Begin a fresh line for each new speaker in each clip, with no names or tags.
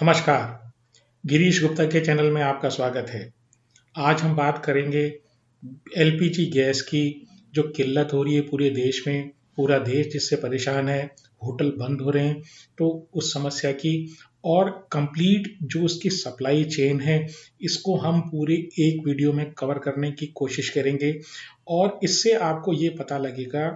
नमस्कार, गिरीश गुप्ता के चैनल में आपका स्वागत है। आज हम बात करेंगे एलपीजी गैस की जो किल्लत हो रही है पूरे देश में, पूरा देश जिससे परेशान है, होटल बंद हो रहे हैं, तो उस समस्या की और कंप्लीट जो उसकी सप्लाई चेन है, इसको हम पूरे एक वीडियो में कवर करने की कोशिश करेंगे और इससे आपको ये पता लगेगा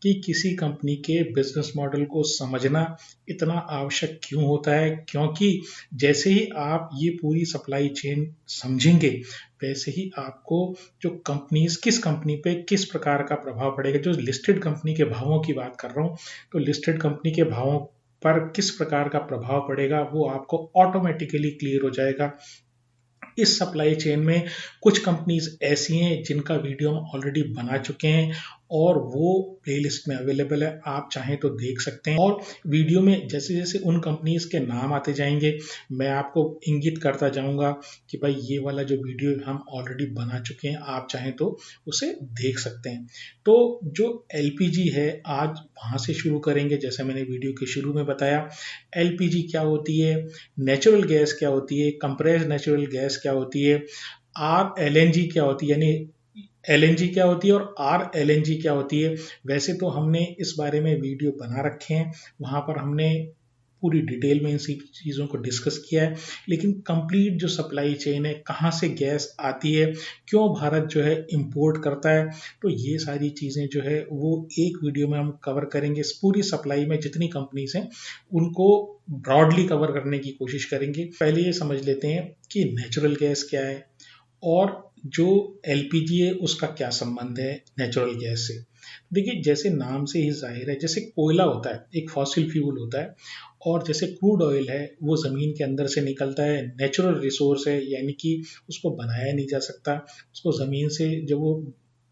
कि किसी कंपनी के बिजनेस मॉडल को समझना इतना आवश्यक क्यों होता है, क्योंकि जैसे ही आप ये पूरी सप्लाई चेन समझेंगे वैसे ही आपको जो कंपनीज किस कंपनी पे किस प्रकार का प्रभाव पड़ेगा। जो लिस्टेड कंपनी के भावों की बात कर रहा हूँ, तो लिस्टेड कंपनी के भावों पर किस प्रकार का प्रभाव पड़ेगा वो आपको ऑटोमेटिकली क्लियर हो जाएगा। इस सप्लाई चेन में कुछ कंपनीज ऐसी हैं जिनका वीडियो हम ऑलरेडी बना चुके हैं और वो प्लेलिस्ट में अवेलेबल है, आप चाहें तो देख सकते हैं। और वीडियो में जैसे जैसे उन कंपनीज के नाम आते जाएंगे मैं आपको इंगित करता जाऊंगा कि भाई ये वाला जो वीडियो हम ऑलरेडी बना चुके हैं, आप चाहें तो उसे देख सकते हैं। तो जो एलपीजी है आज वहां से शुरू करेंगे। जैसे मैंने वीडियो के शुरू में बताया, एलपीजी क्या होती है, नेचुरल गैस क्या होती है, कंप्रेस्ड नेचुरल गैस क्या होती है, आर एलएनजी क्या होती है, यानी एलएनजी क्या होती है और आर एलएनजी क्या होती है। वैसे तो हमने इस बारे में वीडियो बना रखे हैं, वहां पर हमने पूरी डिटेल में इन चीज़ों को डिस्कस किया है, लेकिन कंप्लीट जो सप्लाई चेन है, कहाँ से गैस आती है, क्यों भारत जो है इंपोर्ट करता है, तो ये सारी चीज़ें जो है वो एक वीडियो में हम कवर करेंगे। इस पूरी सप्लाई में जितनी कंपनीज हैं उनको ब्रॉडली कवर करने की कोशिश करेंगे। पहले ये समझ लेते हैं कि नेचुरल गैस क्या है और जो एलपीजी है उसका क्या संबंध है नेचुरल गैस से। देखिए, जैसे नाम से ही जाहिर है, जैसे कोयला होता है एक फॉसिल फ्यूल होता है और जैसे क्रूड ऑयल है वो ज़मीन के अंदर से निकलता है, नेचुरल रिसोर्स है, यानी कि उसको बनाया नहीं जा सकता। उसको ज़मीन से जब वो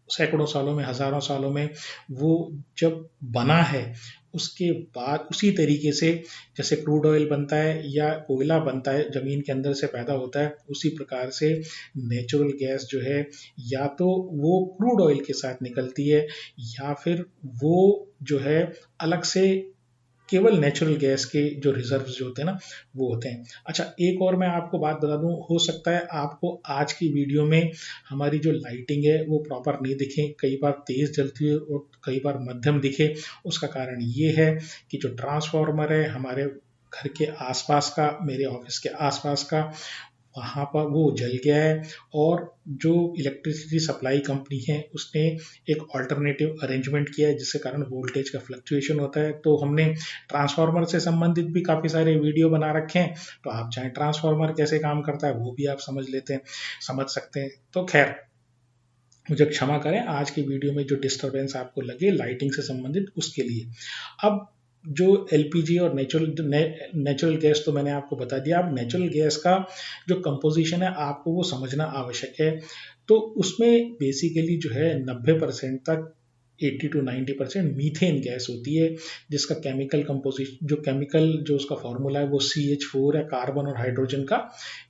सैकड़ों सालों में, हज़ारों सालों में वो जब बना है, उसके बाद उसी तरीके से जैसे क्रूड ऑयल बनता है या कोयला बनता है, ज़मीन के अंदर से पैदा होता है, उसी प्रकार से नेचुरल गैस जो है या तो वो क्रूड ऑयल के साथ निकलती है या फिर वो जो है अलग से केवल नेचुरल गैस के जो रिजर्व्स जो होते हैं ना वो होते हैं। अच्छा, एक और मैं आपको बात बता दूं, हो सकता है आपको आज की वीडियो में हमारी जो लाइटिंग है वो प्रॉपर नहीं दिखे, कई बार तेज जलती है और कई बार मध्यम दिखे। उसका कारण ये है कि जो ट्रांसफार्मर है हमारे घर के आसपास का, मेरे ऑफिस के आसपास का, वहाँ पर वो जल गया है और जो इलेक्ट्रिसिटी सप्लाई कंपनी है उसने एक ऑल्टरनेटिव अरेंजमेंट किया है जिसके कारण वोल्टेज का फ्लक्चुएशन होता है। तो हमने ट्रांसफार्मर से संबंधित भी काफ़ी सारे वीडियो बना रखे हैं, तो आप चाहे ट्रांसफार्मर कैसे काम करता है वो भी आप समझ सकते हैं। तो खैर, मुझे क्षमा करें आज की वीडियो में जो डिस्टरबेंस आपको लगे लाइटिंग से संबंधित उसके लिए। अब जो एलपीजी और नेचुरल गैस तो मैंने आपको बता दिया। अब नेचुरल गैस का जो कंपोजिशन है आपको वो समझना आवश्यक है। तो उसमें बेसिकली जो है 90% तक, 80 to 90% मीथेन गैस होती है, जिसका केमिकल कंपोजिशन, जो उसका फॉर्मूला है वो CH4 है, कार्बन और हाइड्रोजन का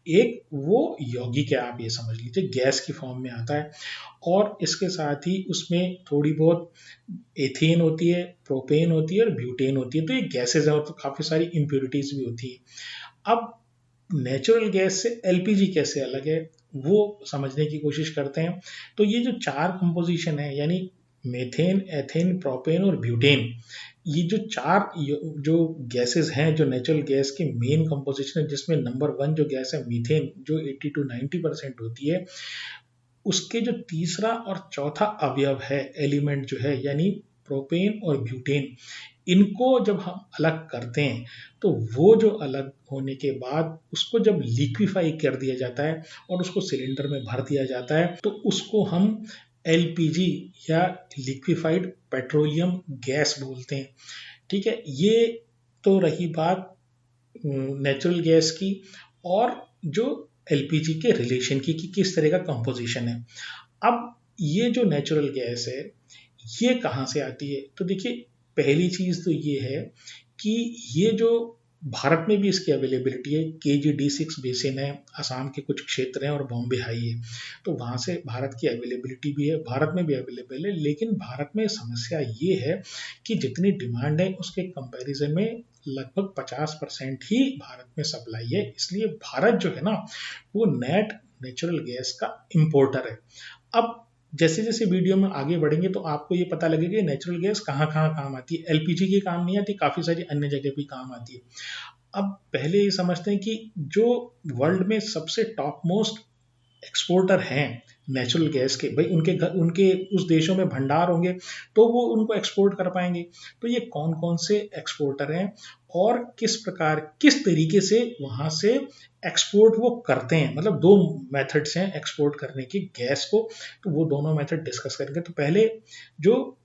एक वो यौगिक है, आप ये समझ लीजिए गैस की फॉर्म में आता है। और इसके साथ ही उसमें थोड़ी बहुत एथेन होती है, प्रोपेन होती है और ब्यूटेन होती है। तो ये गैसेज है और तो काफ़ी सारी इम्प्योरिटीज भी होती है। अब नेचुरल गैस से एलपीजी कैसे अलग है वो समझने की कोशिश करते हैं। तो ये जो चार कंपोजिशन है, यानी मेथेन, एथेन, प्रोपेन और ब्यूटेन, ये जो चार जो गैसेस हैं, जो नेचुरल गैस की मेन कंपोजिशन है, जिसमें नंबर वन जो गैस है मीथेन, जो 80 to 90% होती है, उसके जो तीसरा और चौथा अवयव है, एलिमेंट जो है, यानी प्रोपेन और ब्यूटेन, इनको जब हम अलग करते हैं तो वो जो अलग होने के बाद उसको जब लिक्विफाई कर दिया जाता है और उसको सिलेंडर में भर दिया जाता है तो उसको हम एलपीजी या लिक्विफाइड पेट्रोलियम गैस बोलते हैं। ठीक है, ये तो रही बात नेचुरल गैस की और जो एलपीजी के रिलेशन की कि किस तरह का कंपोजिशन है। अब ये जो नेचुरल गैस है ये कहाँ से आती है, तो देखिए, पहली चीज तो ये है कि ये जो भारत में भी इसकी अवेलेबिलिटी है, KG-D6 बेसिन है, असम के कुछ क्षेत्र हैं और बॉम्बे हाई है, तो वहाँ से भारत की अवेलेबिलिटी भी है, भारत में भी अवेलेबल है। लेकिन भारत में समस्या ये है कि जितनी डिमांड है उसके कंपैरिजन में लगभग 50% ही भारत में सप्लाई है। इसलिए भारत जो है ना वो नेट नेचुरल गैस का इंपोर्टर है। अब जैसे जैसे वीडियो में आगे बढ़ेंगे तो आपको ये पता लगेगा कि नेचुरल गैस कहाँ कहाँ काम आती है। एलपीजी की काम नहीं आती, काफ़ी सारी अन्य जगह भी काम आती है। अब पहले ये समझते हैं कि जो वर्ल्ड में सबसे टॉप मोस्ट एक्सपोर्टर हैं नेचुरल गैस के, भाई उनके उस देशों में भंडार होंगे तो वो उनको एक्सपोर्ट कर पाएंगे। तो ये कौन कौन से एक्सपोर्टर हैं और किस तरीके से वहां से एक्सपोर्ट वो करते हैं, मतलब दो मेथड्स हैं एक्सपोर्ट करने की गैस को, तो वो दोनों मेथड डिस्कस करेंगे। तो पहले जो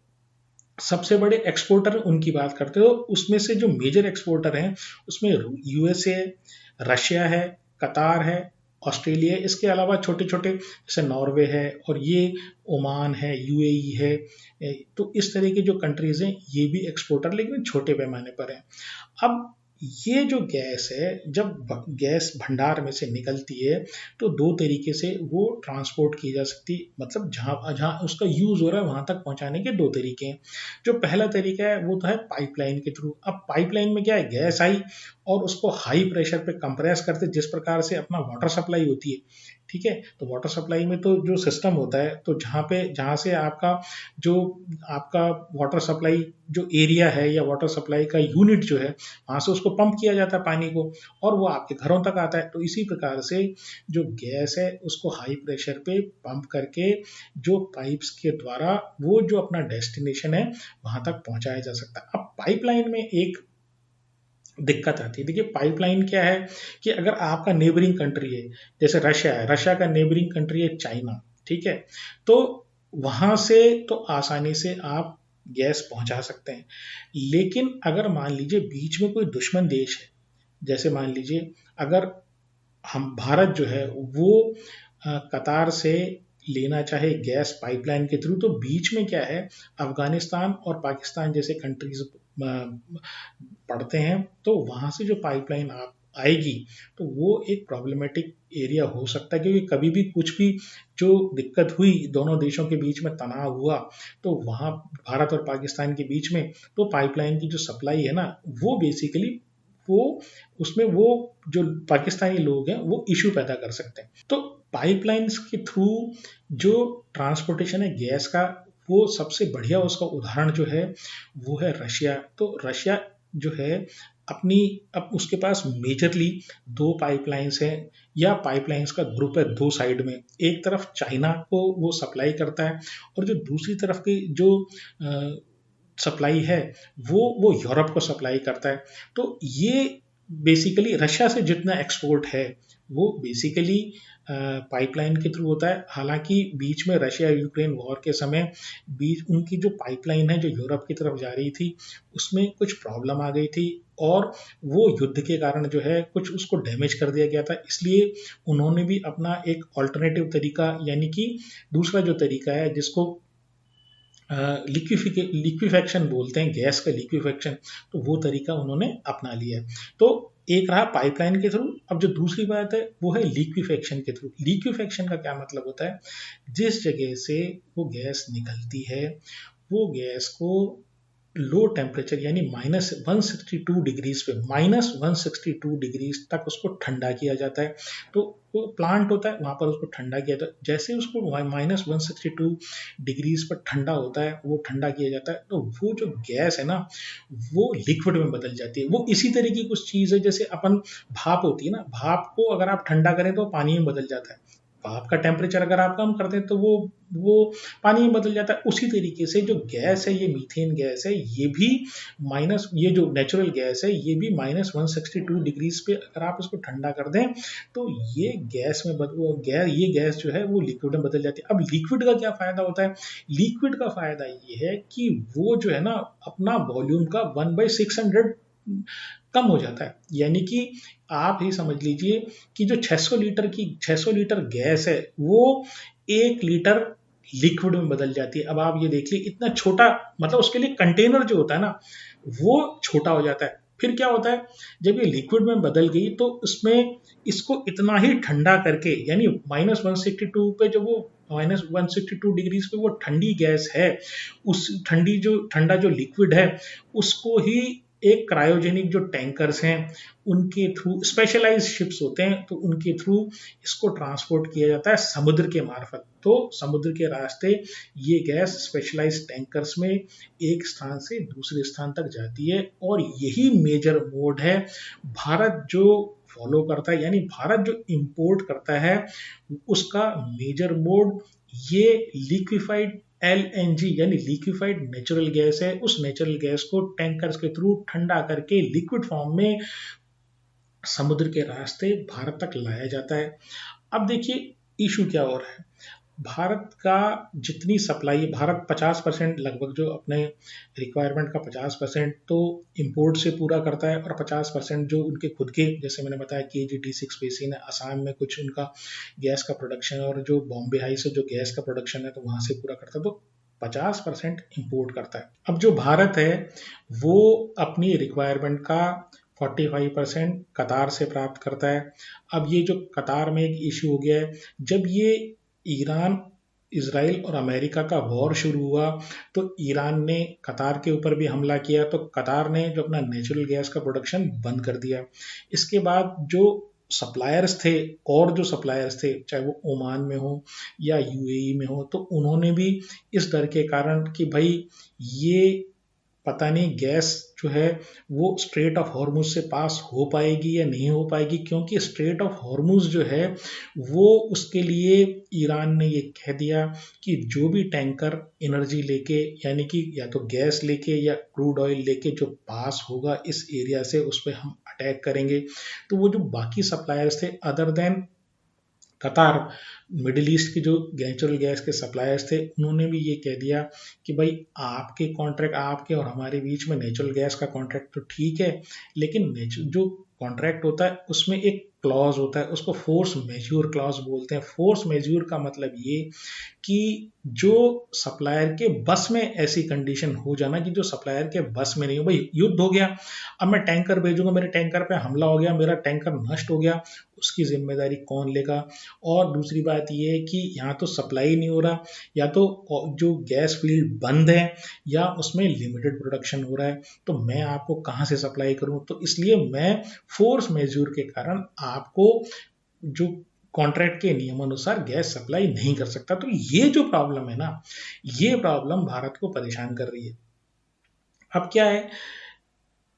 सबसे बड़े एक्सपोर्टर उनकी बात करते हो, उसमें से जो मेजर एक्सपोर्टर हैं उसमें यूएसए, रशिया है, कतार है, ऑस्ट्रेलिया है। इसके अलावा छोटे छोटे जैसे नॉर्वे है और ये ओमान है, यूएई है। तो इस तरह की जो कंट्रीज हैं ये भी एक्सपोर्टर लेकिन छोटे पैमाने पर हैं। अब ये जो गैस है, जब गैस भंडार में से निकलती है तो दो तरीके से वो ट्रांसपोर्ट की जा सकती, मतलब जहाँ जहाँ उसका यूज हो रहा है वहां तक पहुंचाने के दो तरीके हैं। जो पहला तरीका है वो तो है पाइपलाइन के थ्रू। अब पाइपलाइन में क्या है, गैस आई और उसको हाई प्रेशर पे कंप्रेस करते, जिस प्रकार से अपना वाटर सप्लाई होती है, ठीक है। तो वाटर सप्लाई में तो जो सिस्टम होता है, तो जहाँ से जो आपका वाटर सप्लाई जो एरिया है या वाटर सप्लाई का यूनिट जो है, वहां से उसको पंप किया जाता है पानी को और वो आपके घरों तक आता है। तो इसी प्रकार से जो गैस है उसको हाई प्रेशर पे पंप करके जो पाइप्स के द्वारा वो जो अपना डेस्टिनेशन है वहां तक पहुंचाया जा सकता है। अब पाइपलाइन में एक दिक्कत आती है। देखिए पाइपलाइन क्या है कि अगर आपका नेबरिंग कंट्री है, जैसे रशिया है, रशिया का नेबरिंग कंट्री है चाइना, ठीक है, तो वहां से तो आसानी से आप गैस पहुंचा सकते हैं। लेकिन अगर मान लीजिए बीच में कोई दुश्मन देश है, जैसे मान लीजिए अगर हम भारत जो है वो कतार से लेना चाहे गैस पाइपलाइन के थ्रू, तो बीच में क्या है, अफगानिस्तान और पाकिस्तान जैसे कंट्रीज पड़ते हैं। तो वहां से जो पाइपलाइन आप आएगी तो वो एक प्रॉब्लमेटिक एरिया हो सकता है, क्योंकि कभी भी कुछ भी जो दिक्कत हुई, दोनों देशों के बीच में तनाव हुआ, तो वहां भारत और पाकिस्तान के बीच में तो पाइपलाइन की जो सप्लाई है ना वो बेसिकली वो उसमें वो जो पाकिस्तानी लोग हैं वो इश्यू पैदा कर सकते हैं। तो पाइपलाइंस के थ्रू जो ट्रांसपोर्टेशन है गैस का, वो सबसे बढ़िया उसका उदाहरण जो है वो है रशिया। तो रशिया जो है अपनी, अब उसके पास मेजरली दो पाइपलाइंस हैं या पाइपलाइंस का ग्रुप है दो साइड में। एक तरफ चाइना को वो सप्लाई करता है और जो दूसरी तरफ की जो सप्लाई है वो यूरोप को सप्लाई करता है। तो ये बेसिकली रशिया से जितना एक्सपोर्ट है वो बेसिकली पाइपलाइन के थ्रू होता है। हालांकि बीच में रशिया यूक्रेन वॉर के समय बीच उनकी जो पाइपलाइन है जो यूरोप की तरफ जा रही थी उसमें कुछ प्रॉब्लम आ गई थी और वो युद्ध के कारण जो है कुछ उसको डैमेज कर दिया गया था। इसलिए उन्होंने भी अपना एक ऑल्टरनेटिव तरीका, यानी कि दूसरा जो तरीका है जिसको लिक्विफेक्शन बोलते हैं, गैस का लिक्विफेक्शन, तो वो तरीका उन्होंने अपना लिया है। तो एक रहा पाइपलाइन के थ्रू। अब जो दूसरी बात है वो है लिक्विफेक्शन के थ्रू। लिक्विफेक्शन का क्या मतलब होता है, जिस जगह से वो गैस निकलती है वो गैस को लो टेम्परेचर यानी -162 डिग्रीज पे, -162 डिग्रीज तक उसको ठंडा किया जाता है। तो वो प्लांट होता है वहां पर उसको ठंडा किया जाता है। जैसे उसको -162 डिग्रीज पर ठंडा होता है, वो ठंडा किया जाता है, तो वो जो गैस है ना वो लिक्विड में बदल जाती है। वो इसी तरह की कुछ चीज है जैसे अपन भाप होती है ना, भाप को अगर आप ठंडा करें तो पानी में बदल जाता है। भाप का टेम्परेचर अगर आप कम कर दें तो वो पानी में बदल जाता है। उसी तरीके से जो गैस है, ये मीथेन गैस है, ये भी ये जो नेचुरल गैस है ये भी -162 डिग्रीज पे अगर आप इसको ठंडा कर दें तो ये ये गैस जो है वो लिक्विड में बदल जाती है। अब लिक्विड का क्या फायदा होता है, लिक्विड का फायदा ये है कि वो जो है ना अपना वॉल्यूम का 1/600 कम हो जाता है। यानी कि आप ही समझ लीजिए कि जो 600 लीटर गैस है वो 1 लीटर लिक्विड में बदल जाती है। अब आप ये देख लीजिए इतना छोटा, मतलब उसके लिए कंटेनर जो होता है ना वो छोटा हो जाता है। फिर क्या होता है, जब ये लिक्विड में बदल गई तो इसमें इसको इतना ही ठंडा करके, यानी -162 पे जब वो -162 डिग्रीज पे वो ठंडी गैस है, उस ठंडा जो लिक्विड है उसको ही एक क्रायोजेनिक जो टैंकर्स हैं उनके थ्रू, स्पेशलाइज्ड शिप्स होते हैं तो उनके थ्रू इसको ट्रांसपोर्ट किया जाता है समुद्र के मार्फत। तो समुद्र के रास्ते ये गैस स्पेशलाइज्ड टैंकर्स में एक स्थान से दूसरे स्थान तक जाती है, और यही मेजर मोड है भारत जो फॉलो करता है, यानी भारत जो इंपोर्ट करता है उसका मेजर मोड ये लिक्विफाइड एलएनजी यानी लिक्विफाइड नेचुरल गैस है। उस नेचुरल गैस को टैंकर्स के थ्रू ठंडा करके लिक्विड फॉर्म में समुद्र के रास्ते भारत तक लाया जाता है। अब देखिए इशू क्या हो रहा है, भारत का जितनी सप्लाई है, भारत 50% लगभग जो अपने रिक्वायरमेंट का 50% तो इंपोर्ट से पूरा करता है, और 50% जो उनके खुद के, जैसे मैंने बताया KG-D6 बेसिन है असम में, कुछ उनका गैस का प्रोडक्शन है, और जो बॉम्बे हाई से जो गैस का प्रोडक्शन है तो वहां से पूरा करता है, तो 50% इंपोर्ट करता है। अब जो भारत है वो अपनी रिक्वायरमेंट का 45% कतार से प्राप्त करता है। अब ये जो कतार में एक इश्यू हो गया है, जब ये ईरान, इसराइल और अमेरिका का वॉर शुरू हुआ तो ईरान ने कतार के ऊपर भी हमला किया, तो कतार ने जो अपना नेचुरल गैस का प्रोडक्शन बंद कर दिया। इसके बाद जो सप्लायर्स थे, और जो सप्लायर्स थे चाहे वो ओमान में हो या यूएई में हो, तो उन्होंने भी इस डर के कारण कि भाई ये पता नहीं गैस जो है वो स्ट्रेट ऑफ हॉर्मुज से पास हो पाएगी या नहीं हो पाएगी, क्योंकि स्ट्रेट ऑफ हॉर्मुज जो है वो, उसके लिए ईरान ने ये कह दिया कि जो भी टैंकर एनर्जी लेके, यानी कि या तो गैस लेके या क्रूड ऑयल लेके जो पास होगा इस एरिया से, उस पर हम अटैक करेंगे। तो वो जो बाकी सप्लायर्स थे अदर देन कतार, मिडिल ईस्ट की जो नेचुरल गैस के सप्लायर्स थे, उन्होंने भी ये कह दिया कि भाई आपके कॉन्ट्रैक्ट, आपके और हमारे बीच में नेचुरल गैस का कॉन्ट्रैक्ट तो ठीक है, लेकिन जो कॉन्ट्रैक्ट होता है उसमें एक क्लॉज होता है, उसको फोर्स मेज्योर क्लॉज बोलते हैं। फोर्स मेज्योर का मतलब ये कि जो सप्लायर के बस में ऐसी कंडीशन हो जाना कि जो सप्लायर के बस में नहीं हो, भाई युद्ध हो गया, अब मैं टैंकर भेजूंगा, मेरे टैंकर पे हमला हो गया, मेरा टैंकर नष्ट हो गया, उसकी जिम्मेदारी कौन लेगा। और दूसरी बात यह है कि यहाँ तो सप्लाई नहीं हो रहा, या तो जो गैस फील्ड बंद है या उसमें लिमिटेड प्रोडक्शन हो रहा है, तो मैं आपको कहाँ से सप्लाई करूँ। तो इसलिए मैं फोर्स मेज्योर के कारण आपको जो कॉन्ट्रैक्ट के नियमानुसार गैस सप्लाई नहीं कर सकता। तो ये जो प्रॉब्लम है ना, ये प्रॉब्लम भारत को परेशान कर रही है। अब क्या है,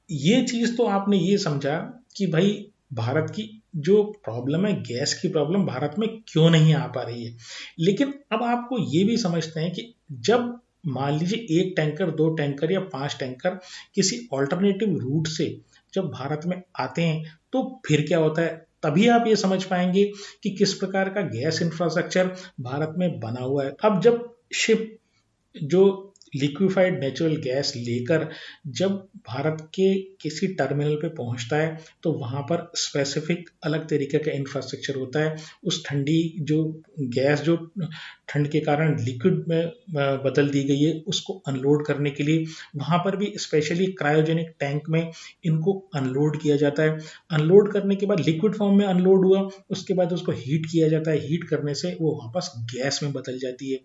ये चीज तो आपने ये समझा कि भाई भारत की जो प्रॉब्लम है, गैस की प्रॉब्लम भारत में क्यों नहीं आ पा रही है। लेकिन अब आपको ये भी समझते हैं कि जब मान लीजिए एक टैंकर, दो टैंकर या पांच टैंकर किसी ऑल्टरनेटिव रूट से जब भारत में आते हैं तो फिर क्या होता है, तभी आप ये समझ पाएंगे कि किस प्रकार का गैस इंफ्रास्ट्रक्चर भारत में बना हुआ है। अब जब शिप जो लिक्विफाइड नेचुरल गैस लेकर जब भारत के किसी टर्मिनल पे पहुंचता है तो वहां पर स्पेसिफिक अलग तरीके का इंफ्रास्ट्रक्चर होता है। उस ठंडी जो गैस जो ठंड के कारण लिक्विड में बदल दी गई है, उसको अनलोड करने के लिए वहां पर भी स्पेशली क्रायोजेनिक टैंक में इनको अनलोड किया जाता है। अनलोड करने के बाद लिक्विड फॉर्म में अनलोड हुआ, उसके बाद उसको हीट किया जाता है, हीट करने से वो वापस गैस में बदल जाती है।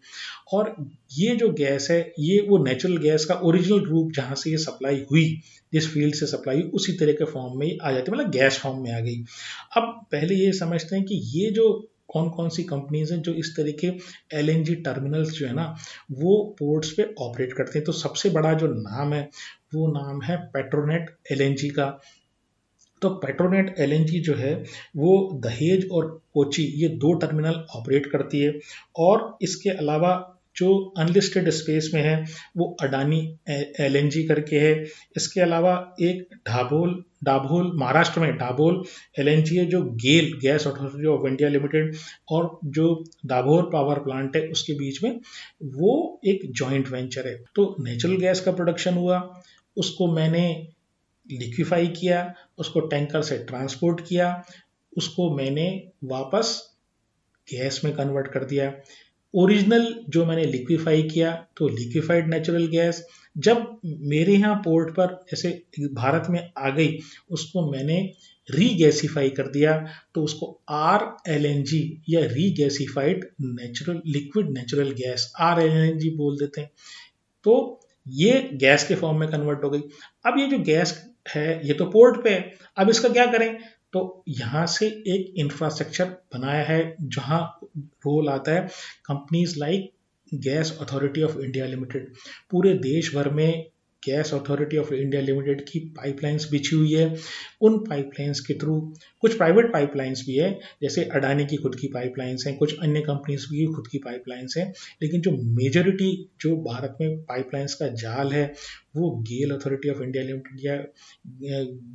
और ये जो गैस है ये वो नेचुरल गैस का ओरिजिनल रूप जहां से ये सप्लाई हुई, जिस फील्ड से सप्लाई हुई, उसी तरह के फॉर्म में आ जाती है, मतलब गैस फॉर्म में आ गई। अब पहले ये समझते हैं कि ये जो कौन कौन सी कंपनीज हैं जो इस तरह के एलएनजी टर्मिनल्स जो है ना वो पोर्ट्स पे ऑपरेट करते हैं। तो सबसे बड़ा जो नाम है वो नाम है पेट्रोनेट एलएनजी का। तो पेट्रोनेट एलएनजी जो है वो दहेज और कोची ये दो टर्मिनल ऑपरेट करती है। और इसके अलावा जो अनलिस्टेड स्पेस में है वो अडानी एलएनजी करके है। इसके अलावा एक ढाबोल डाभोल महाराष्ट्र में डाभोल एलएनजी है, जो GAIL Gas Authority of India Limited और जो दाभोल पावर प्लांट है उसके बीच में वो एक जॉइंट वेंचर है। तो नेचुरल गैस का प्रोडक्शन हुआ, उसको मैंने लिक्विफाई किया, उसको टैंकर से ट्रांसपोर्ट किया, उसको मैंने वापस गैस में कन्वर्ट कर दिया। ओरिजिनल जो मैंने लिक्विफाई किया तो लिक्विफाइड नेचुरल गैस जब मेरे यहाँ पोर्ट पर जैसे भारत में आ गई, उसको मैंने रीगैसिफाई कर दिया, तो उसको आर एल एन जी या regasified natural liquid natural gas R L N G बोल देते हैं। तो ये गैस के फॉर्म में कन्वर्ट हो गई। अब ये जो गैस है ये तो पोर्ट पे है, अब इसका क्या करें? तो यहाँ से एक इंफ्रास्ट्रक्चर बनाया है जहाँ रोल आता है companies like gas Authority of India limited. पूरे देश भर में gas Authority of India limited की पाइपलाइंस बिछी हुई है। उन पाइपलाइंस के थ्रू कुछ प्राइवेट पाइपलाइंस भी है, जैसे अडानी की खुद की पाइपलाइंस हैं, कुछ अन्य कंपनीज की खुद की पाइपलाइंस हैं, लेकिन जो मेजोरिटी जो भारत में पाइपलाइंस का जाल है वो गेल अथॉरिटी ऑफ इंडिया लिमिटेड या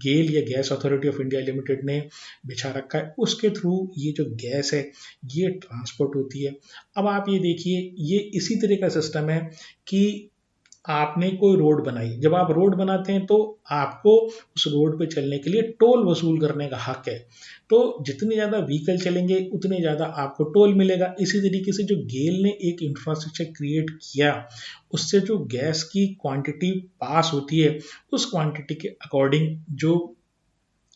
गेल या gas Authority of India limited ने बिछा रखा है। उसके थ्रू ये जो गैस है ये ट्रांसपोर्ट होती है। अब आप ये देखिए, ये इसी तरह का सिस्टम है कि आपने कोई रोड बनाई, जब आप रोड बनाते हैं तो आपको उस रोड पे चलने के लिए टोल वसूल करने का हक है। तो जितने ज़्यादा व्हीकल चलेंगे उतने ज़्यादा आपको टोल मिलेगा। इसी तरीके से जो गेल ने एक इंफ्रास्ट्रक्चर क्रिएट किया, उससे जो गैस की क्वांटिटी पास होती है उस क्वांटिटी के अकॉर्डिंग जो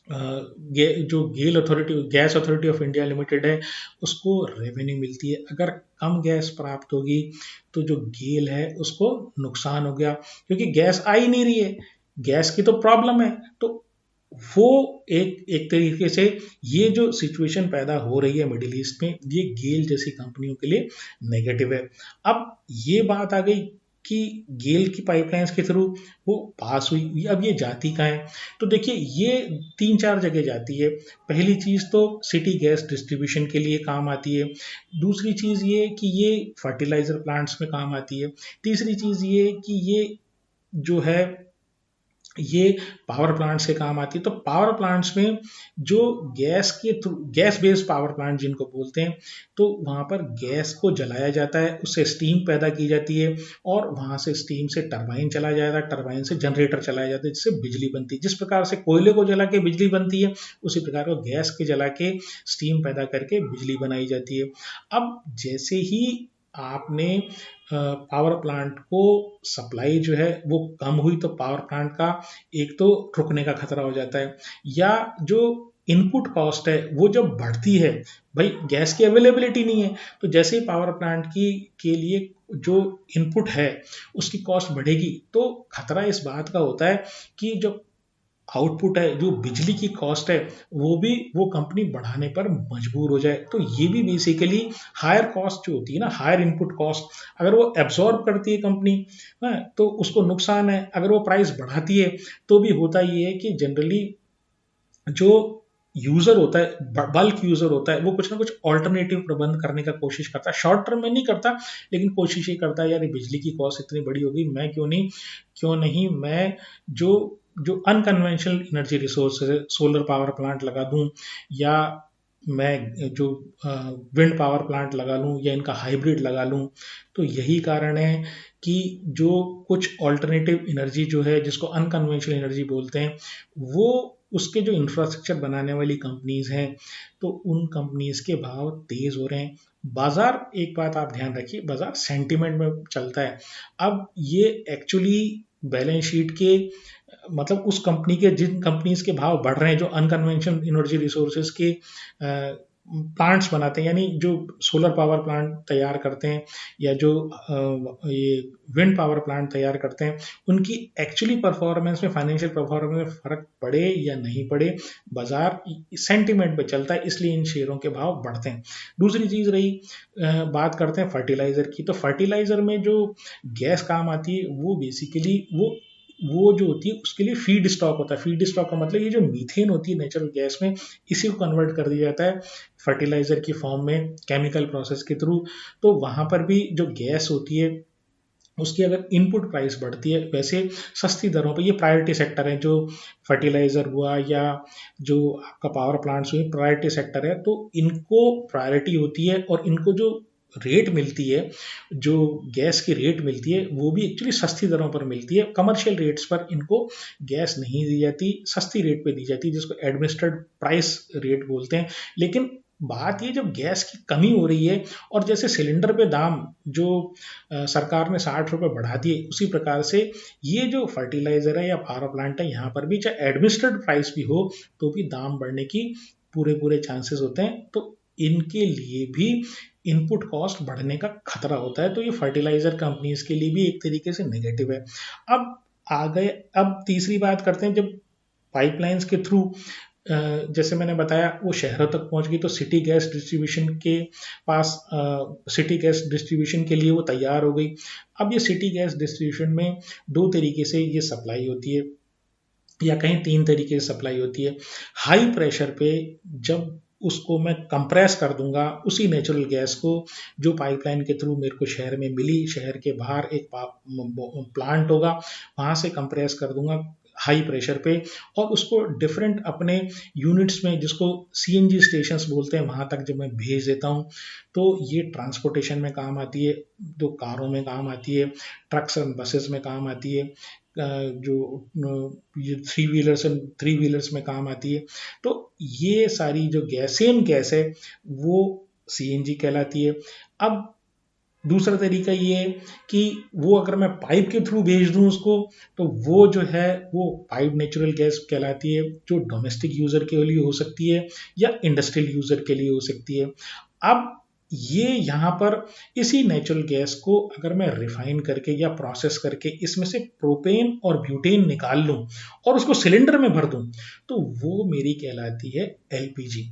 जो GAIL Authority Gas Authority of India Limited है उसको रेवेन्यू मिलती है। अगर कम गैस प्राप्त होगी तो जो गेल है उसको नुकसान हो गया, क्योंकि गैस आ ही नहीं रही है, गैस की तो प्रॉब्लम है। तो वो एक एक तरीके से ये जो सिचुएशन पैदा हो रही है मिडिल ईस्ट में, ये गेल जैसी कंपनियों के लिए नेगेटिव है। अब ये बात आ गई कि गेल की पाइपलाइंस के थ्रू वो पास हुई, अब ये जाती कहाँ है? तो देखिए ये 3-4 जगह जाती है। पहली चीज़ तो सिटी गैस डिस्ट्रीब्यूशन के लिए काम आती है। दूसरी चीज़ ये कि ये फर्टिलाइज़र प्लांट्स में काम आती है। तीसरी चीज़ ये कि ये जो है ये पावर प्लांट से काम आती है। तो पावर प्लांट्स में जो गैस के through gas based power plant जिनको बोलते हैं, तो वहाँ पर गैस को जलाया जाता है, उससे स्टीम पैदा की जाती है और वहाँ से स्टीम से टरबाइन चलाया जाता है, टरबाइन से जनरेटर चलाया जाता है जिससे बिजली बनती है। जिस प्रकार से कोयले को जला के बिजली बनती है उसी प्रकार को गैस के जला के स्टीम पैदा करके बिजली बनाई जाती है। अब जैसे ही आपने पावर प्लांट को सप्लाई जो है वो कम हुई तो पावर प्लांट का एक तो रुकने का खतरा हो जाता है, या जो इनपुट कॉस्ट है वो जब बढ़ती है, भाई गैस की अवेलेबिलिटी नहीं है तो जैसे ही पावर प्लांट की के लिए जो इनपुट है उसकी कॉस्ट बढ़ेगी, तो खतरा इस बात का होता है कि जो आउटपुट है, जो बिजली की कॉस्ट है, वो भी वो कंपनी बढ़ाने पर मजबूर हो जाए। तो ये भी बेसिकली हायर कॉस्ट जो होती है ना, हायर इनपुट कॉस्ट, अगर वो एब्जॉर्ब करती है कंपनी तो उसको नुकसान है। अगर वो प्राइस बढ़ाती है तो भी होता ये है कि जनरली जो यूजर होता है, बल्क यूजर होता है, वो कुछ ना कुछ ऑल्टरनेटिव प्रबंध करने का कोशिश करता है। शॉर्ट टर्म में नहीं करता, लेकिन कोशिश ये करता है यार बिजली की कॉस्ट इतनी बड़ी होगी, मैं क्यों नहीं मैं जो जो अनकन्वेंशनल एनर्जी रिसोर्स है, सोलर पावर प्लांट लगा दूं, या मैं जो विंड पावर प्लांट लगा लूं, या इनका हाइब्रिड लगा लूं। तो यही कारण है कि जो कुछ ऑल्टरनेटिव एनर्जी जो है जिसको अनकन्वेंशनल एनर्जी बोलते हैं, वो उसके जो इंफ्रास्ट्रक्चर बनाने वाली कंपनीज हैं, तो उन कंपनीज के भाव तेज हो रहे हैं। बाजार, एक बात आप ध्यान रखिए, बाजार सेंटिमेंट में चलता है। अब ये एक्चुअली बैलेंस शीट के मतलब उस कंपनी के, जिन कंपनीज के भाव बढ़ रहे हैं जो अनकन्वेंशनल एनर्जी रिसोर्सेज के प्लांट्स बनाते हैं, यानी जो सोलर पावर प्लांट तैयार करते हैं या जो ये विंड पावर प्लांट तैयार करते हैं, उनकी एक्चुअली परफॉर्मेंस में, फाइनेंशियल परफॉर्मेंस में फर्क पड़े या नहीं पड़े, बाजार सेंटिमेंट पे चलता है, इसलिए इन शेयरों के भाव बढ़ते हैं। दूसरी चीज रही, बात करते हैं फर्टिलाइजर की। तो फर्टिलाइजर में जो गैस काम आती है वो बेसिकली वो जो होती है उसके लिए फीड स्टॉक होता है। फीड स्टॉक का मतलब ये जो मीथेन होती है नेचुरल गैस में, इसी को कन्वर्ट कर दिया जाता है फर्टिलाइजर की फॉर्म में केमिकल प्रोसेस के थ्रू। तो वहां पर भी जो गैस होती है उसकी अगर इनपुट प्राइस बढ़ती है, वैसे सस्ती दरों पर, ये प्रायोरिटी सेक्टर है, जो फर्टिलाइजर हुआ या जो आपका पावर प्लांट्स हुए, प्रायोरिटी सेक्टर है, तो इनको प्रायोरिटी होती है और इनको जो रेट मिलती है, जो गैस की रेट मिलती है, वो भी एक्चुअली सस्ती दरों पर मिलती है। कमर्शियल रेट्स पर इनको गैस नहीं दी जाती, सस्ती रेट पे दी जाती है, जिसको एडमिनिस्ट्रेड प्राइस रेट बोलते हैं। लेकिन बात ये, जब गैस की कमी हो रही है और जैसे सिलेंडर पे दाम जो सरकार ने 60 रुपये बढ़ा दिए, उसी प्रकार से ये जो फर्टिलाइजर है या पावर प्लांट है, यहाँ पर भी चाहे एडमिनिस्ट्रेड प्राइस भी हो तो भी दाम बढ़ने की पूरे पूरे चांसेस होते हैं। तो इनके लिए भी इनपुट कॉस्ट बढ़ने का खतरा होता है। तो ये फर्टिलाइजर कंपनीज के लिए भी एक तरीके से नेगेटिव है। अब आ गए, अब तीसरी बात करते हैं, जब पाइपलाइंस के थ्रू जैसे मैंने बताया वो शहरों तक पहुंच गई, तो सिटी गैस डिस्ट्रीब्यूशन के पास सिटी गैस डिस्ट्रीब्यूशन के लिए वो तैयार हो गई। अब ये सिटी गैस डिस्ट्रीब्यूशन में दो तरीके से ये सप्लाई होती है, या कहीं तीन तरीके से सप्लाई होती है। हाई प्रेशर पे जब उसको मैं कंप्रेस कर दूंगा, उसी नेचुरल गैस को जो पाइपलाइन के थ्रू मेरे को शहर में मिली, शहर के बाहर एक प्लांट होगा, वहां से कंप्रेस कर दूंगा हाई प्रेशर पे, और उसको डिफरेंट अपने यूनिट्स में, जिसको सीएनजी स्टेशंस बोलते हैं, वहां तक जब मैं भेज देता हूँ, तो ये ट्रांसपोर्टेशन में काम आती है, तो कारों में काम आती है, ट्रक्स एंड बसेस में काम आती है, जो ये थ्री व्हीलर्स में काम आती है। तो ये सारी जो गैस, सेम गैस है, वो सीएनजी कहलाती है। अब दूसरा तरीका ये है कि वो अगर मैं पाइप के थ्रू भेज दूं उसको, तो वो जो है वो पाइप नेचुरल गैस कहलाती है, जो डोमेस्टिक यूजर के लिए हो सकती है या इंडस्ट्रियल यूजर के लिए हो सकती है। अब ये यहाँ पर इसी नेचुरल गैस को अगर मैं रिफाइन करके या प्रोसेस करके इसमें से प्रोपेन और ब्यूटेन निकाल लूं और उसको सिलेंडर में भर दूं, तो वो मेरी कहलाती है एलपीजी।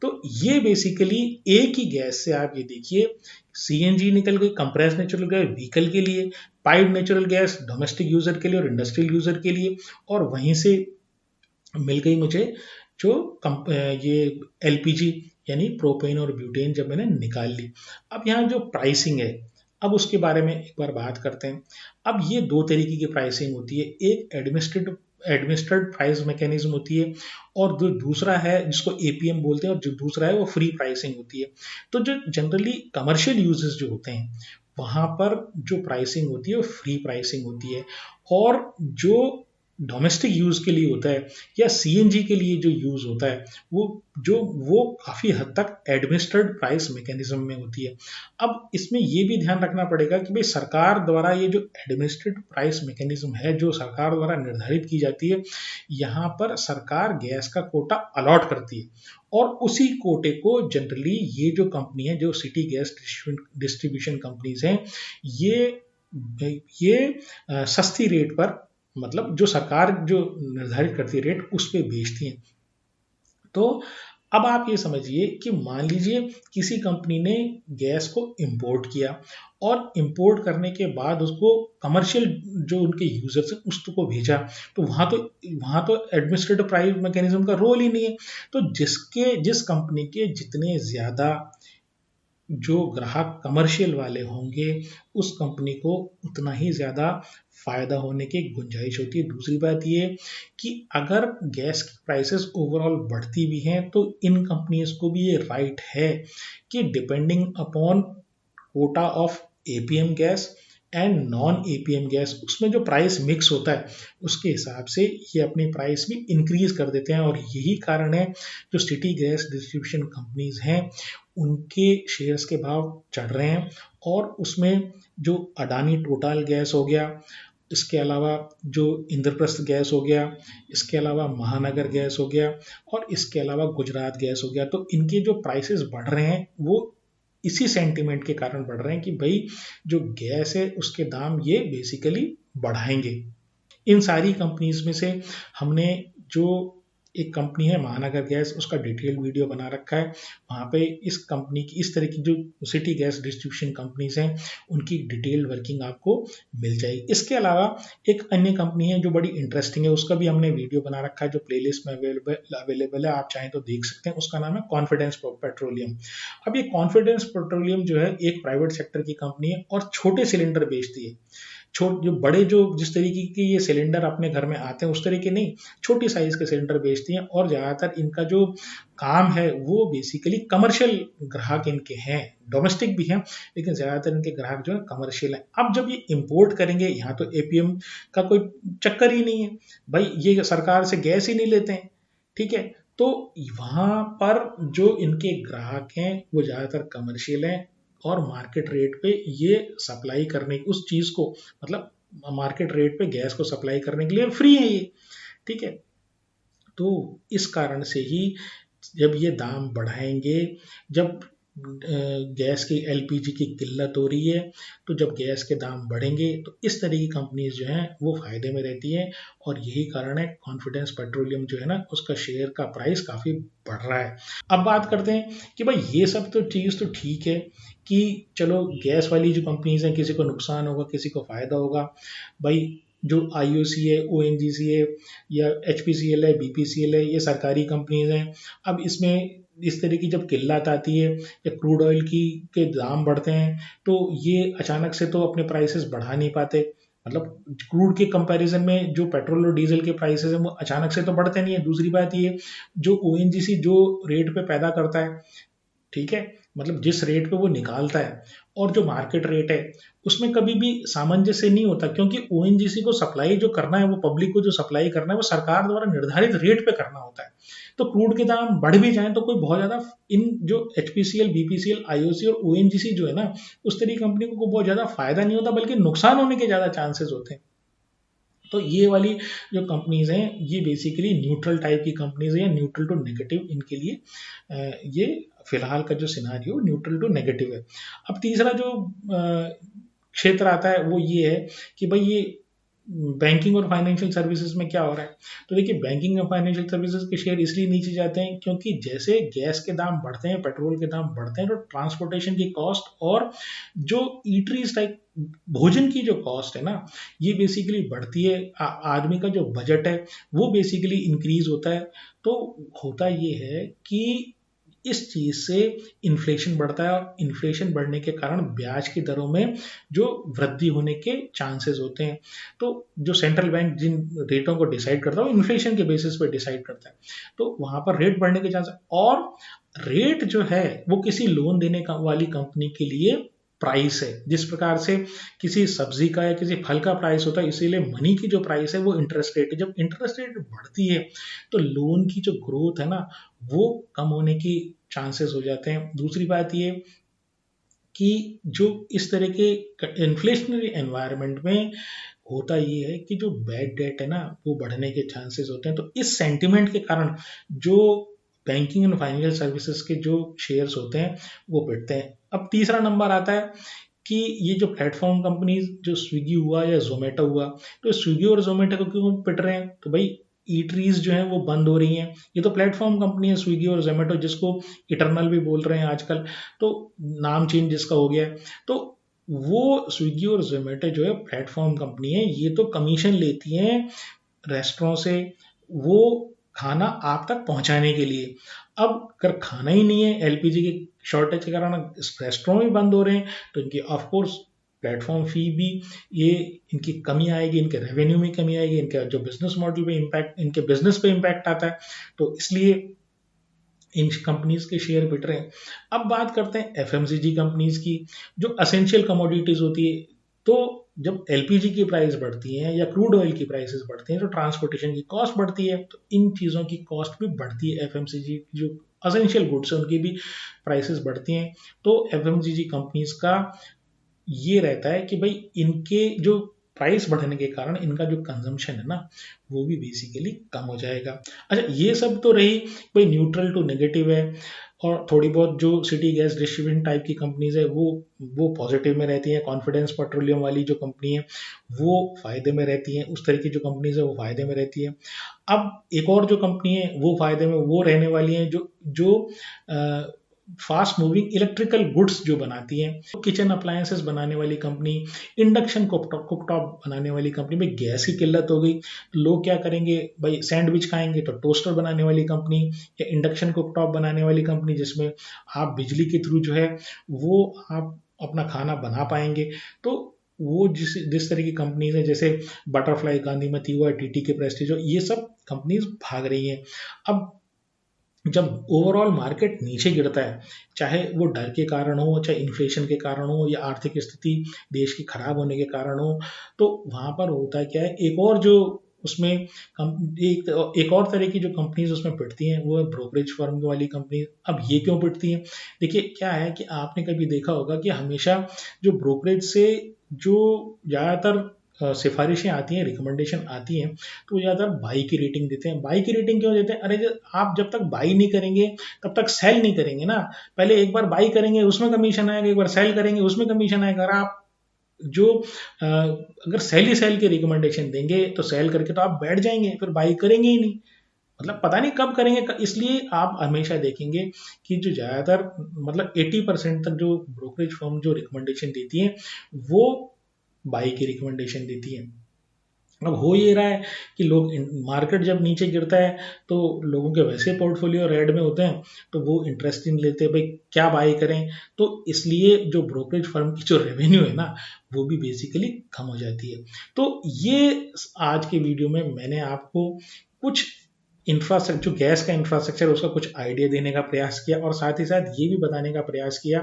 तो ये बेसिकली एक ही गैस से आप ये देखिए, सीएनजी निकल गई कंप्रेस नेचुरल गैस व्हीकल के लिए, pipe natural gas domestic user के लिए और इंडस्ट्रियल यूजर के लिए, और वहीं से मिल गई मुझे जो ये एलपीजी यानी प्रोपेन और ब्यूटेन जब मैंने निकाल ली। अब यहाँ जो प्राइसिंग है, अब उसके बारे में एक बार बात करते हैं। अब ये दो तरीके की प्राइसिंग होती है, एक एडमिनिस्ट्रेड प्राइस मैकेनिज्म होती है, और जो दूसरा है जिसको एपीएम बोलते हैं, और जो दूसरा है वो फ्री प्राइसिंग होती है। तो जो जनरली कमर्शियल यूजेस जो होते हैं, वहां पर जो प्राइसिंग होती है वो फ्री प्राइसिंग होती है, और जो डोमेस्टिक यूज के लिए होता है या सीएनजी के लिए जो यूज होता है, वो काफी हद तक एडमिनिस्ट्रेड प्राइस मैकेनिज्म में होती है। अब इसमें ये भी ध्यान रखना पड़ेगा कि भाई सरकार द्वारा ये जो एडमिनिस्ट्रेड प्राइस मैकेनिज्म है, जो सरकार द्वारा निर्धारित की जाती है, यहाँ पर सरकार गैस का कोटा अलॉट करती है, और उसी कोटे को जनरली ये जो कंपनी है, जो सिटी गैस डिस्ट्रीब्यूशन कंपनीज हैं, ये सस्ती रेट पर, मतलब जो सरकार जो निर्धारित करती है रेट, उस पे बेचती हैं। तो अब आप ये समझिए कि मान लीजिए किसी कंपनी ने गैस को इंपोर्ट किया, और इंपोर्ट करने के बाद उसको कमर्शियल जो उनके यूजर्स हैं उसको भेजा, तो वहां तो एडमिनिस्ट्रेटिव प्राइस मैकेनिज्म का रोल ही नहीं है। तो जिस कंपनी के जितने ज्यादा जो ग्राहक कमर्शियल वाले होंगे, उस कंपनी को उतना ही ज़्यादा फायदा होने की गुंजाइश होती है। दूसरी बात ये कि अगर गैस की प्राइसेस ओवरऑल बढ़ती भी हैं, तो इन कंपनीज को भी ये राइट है कि depending upon Kota of APM gas and non APM gas, उसमें जो प्राइस मिक्स होता है उसके हिसाब से ये अपनी प्राइस भी इंक्रीज कर देते हैं। और यही कारण है जो सिटी गैस डिस्ट्रीब्यूशन कंपनीज हैं, उनके शेयर्स के भाव चढ़ रहे हैं, और उसमें जो अडानी टोटल गैस हो गया, इसके अलावा जो इंद्रप्रस्थ गैस हो गया, इसके अलावा महानगर गैस हो गया, और इसके अलावा गुजरात गैस हो गया, तो इनके जो प्राइसेस बढ़ रहे हैं वो इसी सेंटिमेंट के कारण बढ़ रहे हैं कि भाई जो गैस है उसके दाम ये बेसिकली बढ़ाएंगे। इन सारी कंपनीज में से हमने जो एक कंपनी है महानगर गैस, उसका डिटेल वीडियो बना रखा है, वहाँ पे इस कंपनी की, इस तरह की जो सिटी गैस डिस्ट्रीब्यूशन कंपनीज हैं, उनकी डिटेल वर्किंग आपको मिल जाएगी। इसके अलावा एक अन्य कंपनी है जो बड़ी इंटरेस्टिंग है, उसका भी हमने वीडियो बना रखा है, जो प्लेलिस्ट में अवेलेबल है, आप चाहें तो देख सकते हैं। उसका नाम है कॉन्फिडेंस पेट्रोलियम। अब ये कॉन्फिडेंस पेट्रोलियम जो है एक प्राइवेट सेक्टर की कंपनी है, और छोटे सिलेंडर बेचती है। जो बड़े, जो जिस तरीके के ये सिलेंडर अपने घर में आते हैं उस तरह के नहीं, छोटी साइज के सिलेंडर बेचती हैं, और ज़्यादातर इनका जो काम है वो बेसिकली कमर्शियल ग्राहक इनके हैं, डोमेस्टिक भी हैं, लेकिन ज़्यादातर इनके ग्राहक जो है कमर्शियल हैं। अब जब ये इंपोर्ट करेंगे, यहाँ तो एपीएम का कोई चक्कर ही नहीं है, भाई ये सरकार से गैस ही नहीं लेते हैं, ठीक है। तो वहाँ पर जो इनके ग्राहक हैं वो ज़्यादातर कमर्शियल हैं, और मार्केट रेट पे ये सप्लाई करने उस चीज को, मतलब मार्केट रेट पे गैस को सप्लाई करने के लिए फ्री है ये, ठीक है। तो इस कारण से ही जब ये दाम बढ़ाएंगे, जब गैस की एलपीजी की किल्लत हो रही है, तो जब गैस के दाम बढ़ेंगे तो इस तरह की कंपनीज जो हैं वो फायदे में रहती हैं। और यही कारण है कॉन्फिडेंस पेट्रोलियम जो है ना उसका शेयर का प्राइस काफ़ी बढ़ रहा है। अब बात करते हैं कि भाई ये सब तो चीज़ तो ठीक है कि चलो गैस वाली जो कंपनीज हैं किसी को नुकसान होगा किसी को फायदा होगा। भाई जो आईओसी है, ओएनजीसी है या एचपीसीएल है, बीपीसीएल है, ये सरकारी कंपनीज हैं। अब इसमें इस तरह की जब किल्लत आती है या क्रूड ऑयल की के दाम बढ़ते हैं तो ये अचानक से तो अपने प्राइसेस बढ़ा नहीं पाते। मतलब क्रूड के कंपैरिजन में जो पेट्रोल और डीजल के प्राइसेस हैं वो अचानक से तो बढ़ते नहीं है। दूसरी बात ये जो ओएनजीसी जो रेट पे पैदा करता है, ठीक है, मतलब जिस रेट पे वो निकालता है और जो मार्केट रेट है उसमें कभी भी सामंजस्य नहीं होता, क्योंकि ओएनजीसी को सप्लाई जो करना है वो पब्लिक को जो सप्लाई करना है वो सरकार द्वारा निर्धारित रेट पे करना होता है। तो क्रूड के दाम बढ़ भी जाएं तो कोई बहुत ज्यादा इन जो एचपीसीएल, बीपीसीएल, आईओसी और ओएनजीसी जो है ना उस तरह की कंपनी को बहुत ज्यादा फायदा नहीं होता बल्कि नुकसान होने के ज्यादा चांसेस होते हैं। तो ये वाली जो कंपनीज हैं ये बेसिकली न्यूट्रल टाइप की कंपनीज हैं, न्यूट्रल टू नेगेटिव इनके लिए ये फिलहाल का जो सिनारियो न्यूट्रल टू नेगेटिव है। अब तीसरा जो क्षेत्र आता है वो ये है कि भाई ये बैंकिंग और फाइनेंशियल सर्विसेज में क्या हो रहा है। तो देखिए बैंकिंग और फाइनेंशियल सर्विसेज के शेयर इसलिए नीचे जाते हैं क्योंकि जैसे गैस के दाम बढ़ते हैं, पेट्रोल के दाम बढ़ते हैं, तो ट्रांसपोर्टेशन की कॉस्ट और जो ईटरीज टाइप भोजन की जो कॉस्ट है ना ये बेसिकली बढ़ती है। आदमी का जो बजट है वो बेसिकली इंक्रीज होता है। तो होता ये है कि इस चीज से इन्फ्लेशन बढ़ता है और इन्फ्लेशन बढ़ने के कारण ब्याज की दरों में जो वृद्धि होने के चांसेस होते हैं। तो जो सेंट्रल बैंक जिन रेटों को डिसाइड करता है वो इन्फ्लेशन के बेसिस पे डिसाइड करता है। तो वहां पर रेट बढ़ने के चांसेस, और रेट जो है वो किसी लोन देने का वाली कंपनी के लिए प्राइस है। जिस प्रकार से किसी सब्जी का या किसी फल का प्राइस होता है, इसीलिए मनी की जो प्राइस है वो इंटरेस्ट रेट है। जब इंटरेस्ट रेट बढ़ती है तो लोन की जो ग्रोथ है ना वो कम होने की चांसेस हो जाते हैं। दूसरी बात ये कि जो इस तरह के इन्फ्लेशनरी एनवायरनमेंट में होता ये है कि जो बैड डेट है ना वो बढ़ने के चांसेस होते हैं। तो इस सेंटिमेंट के कारण जो बैंकिंग एंड फाइनेंशियल सर्विसेज के जो शेयर्स होते हैं वो पिटते हैं। अब तीसरा नंबर आता है कि ये जो प्लेटफॉर्म कंपनीज जो स्विगी हुआ या जोमेटो हुआ, तो स्विगी और जोमेटो को क्यों पिट रहे हैं? तो भाई ईटरीज जो हैं वो बंद हो रही हैं। ये तो प्लेटफॉर्म कंपनी है स्विगी और जोमेटो, जिसको इटरनल भी बोल रहे हैं आजकल, तो नाम चेंज जिसका हो गया है। तो वो स्विगी और जोमेटो जो है प्लेटफॉर्म कंपनी है, ये तो कमीशन लेती हैं रेस्टोरों से वो खाना आप तक पहुंचाने के लिए। अब अगर खाना ही नहीं है, एलपीजी के शॉर्टेज के कारण रेस्टोरेंट भी बंद हो रहे हैं, तो इनकी ऑफ कोर्स प्लेटफॉर्म फी भी ये इनकी कमी आएगी, इनके रेवेन्यू में कमी आएगी, इनका जो बिजनेस मॉडल पे इम्पैक्ट, इनके बिजनेस पे इम्पैक्ट आता है। तो इसलिए इन कंपनीज के शेयर बिट रहे हैं। अब बात करते हैं एफएमसीजी कंपनीज की, जो असेंशियल कमोडिटीज होती है। तो जब एलपीजी की प्राइस बढ़ती है या क्रूड ऑयल की प्राइसेस बढ़ती हैं तो ट्रांसपोर्टेशन की कॉस्ट बढ़ती है, तो इन चीज़ों की कॉस्ट भी बढ़ती है। एफएमसीजी जो असेंशियल गुड्स है उनकी भी प्राइसेस बढ़ती हैं। तो एफएमसीजी कंपनीज का ये रहता है कि भाई इनके जो प्राइस बढ़ने के कारण इनका जो कंजम्पशन है ना वो भी बेसिकली कम हो जाएगा। अच्छा, ये सब तो रही भाई न्यूट्रल टू नेगेटिव है। और थोड़ी बहुत जो सिटी गैस डिस्ट्रीब्यूशन टाइप की कंपनीज है वो पॉजिटिव में रहती हैं। कॉन्फिडेंस पेट्रोलियम वाली जो कंपनी है वो फायदे में रहती हैं। उस तरह की जो कंपनीज है वो फायदे में रहती है। अब एक और जो कंपनी है वो फायदे में वो रहने वाली है जो जो फास्ट मूविंग इलेक्ट्रिकल गुड्स जो बनाती हैं, तो किचन अप्लायंसेस बनाने वाली कंपनी, इंडक्शन कुकटॉप बनाने वाली कंपनी। में गैस की किल्लत हो गई तो लोग क्या करेंगे भाई, सैंडविच खाएंगे तो टोस्टर बनाने वाली कंपनी या इंडक्शन कुकटॉप बनाने वाली कंपनी जिसमें आप बिजली के थ्रू जो है वो आप अपना खाना बना पाएंगे। तो वो जिस तरह की कंपनीज है जैसे बटरफ्लाई, गांधीमती हुआ, टीटी के प्रेस्टीज, ये सब कंपनीज भाग रही हैं। अब जब ओवरऑल मार्केट नीचे गिरता है, चाहे वो डर के कारण हो, चाहे इन्फ्लेशन के कारण हो या आर्थिक स्थिति देश की खराब होने के कारण हो, तो वहां पर होता क्या है, एक और जो उसमें एक और तरह की जो कंपनीज उसमें पिटती हैं वो है ब्रोकरेज फर्म वाली कंपनी। अब ये क्यों पिटती हैं? देखिए क्या है कि आपने कभी देखा होगा कि हमेशा जो ब्रोकरेज से जो ज़्यादातर सिफारिशें आती हैं, रिकमेंडेशन आती हैं, तो वो ज़्यादातर बाई की रेटिंग देते हैं। बाई की रेटिंग क्यों देते हैं? अरे आप जब तक बाई नहीं करेंगे तब तक सेल नहीं करेंगे ना। पहले एक बार बाई करेंगे उसमें कमीशन आएगा, एक बार सेल करेंगे उसमें कमीशन आएगा। अगर आप जो अगर सेल ही सेल की रिकमेंडेशन देंगे तो सेल करके तो आप बैठ जाएंगे, फिर बाई करेंगे ही नहीं। मतलब पता नहीं कब करेंगे। इसलिए आप हमेशा देखेंगे कि जो ज़्यादातर मतलब 80% तक जो ब्रोकरेज फर्म जो रिकमेंडेशन देती हैं वो बाई की रिकमेंडेशन देती हैं। अब हो ये रहा है कि लोग मार्केट जब नीचे गिरता है तो लोगों के वैसे पोर्टफोलियो रेड में होते हैं, तो वो इंटरेस्ट नहीं लेते भाई क्या बाई करें। तो इसलिए जो ब्रोकरेज फर्म की जो रेवेन्यू है ना वो भी बेसिकली कम हो जाती है। तो ये आज के वीडियो में मैंने आपको कुछ इंफ्रास्ट्रक्चर जो गैस का इंफ्रास्ट्रक्चर उसका कुछ आइडिया देने का प्रयास किया, और साथ ही साथ ये भी बताने का प्रयास किया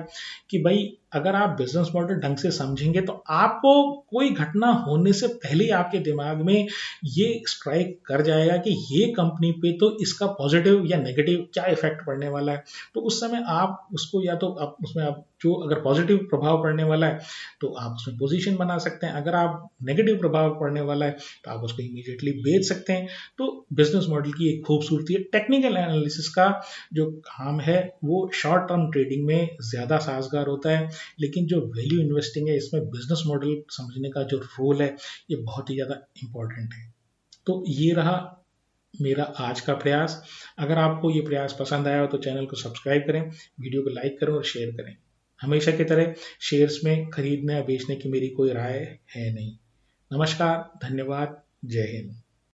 कि भाई अगर आप बिजनेस मॉडल ढंग से समझेंगे तो आपको कोई घटना होने से पहले ही आपके दिमाग में ये स्ट्राइक कर जाएगा कि ये कंपनी पे तो इसका पॉजिटिव या नेगेटिव क्या इफेक्ट पड़ने वाला है। तो उस समय आप उसको या तो आप उसमें आप जो अगर पॉजिटिव प्रभाव पड़ने वाला है तो आप उसमें पोजीशन बना सकते हैं, अगर आप नेगेटिव प्रभाव पड़ने वाला है तो आप उसको इमीडिएटली बेच सकते हैं। तो बिजनेस मॉडल की एक खूबसूरती है। टेक्निकल एनालिसिस का जो काम है वो शॉर्ट टर्म ट्रेडिंग में ज़्यादा साजगार होता है, लेकिन जो वैल्यू इन्वेस्टिंग है इसमें बिजनेस मॉडल समझने का जो रोल है ये बहुत ही ज़्यादा इंपॉर्टेंट है। तो ये रहा मेरा आज का प्रयास। अगर आपको ये प्रयास पसंद आया हो तो चैनल को सब्सक्राइब करें, वीडियो को लाइक करें और शेयर करें। हमेशा की तरह शेयर्स में खरीदने या बेचने की मेरी कोई राय है नहीं। नमस्कार, धन्यवाद, जय हिंद।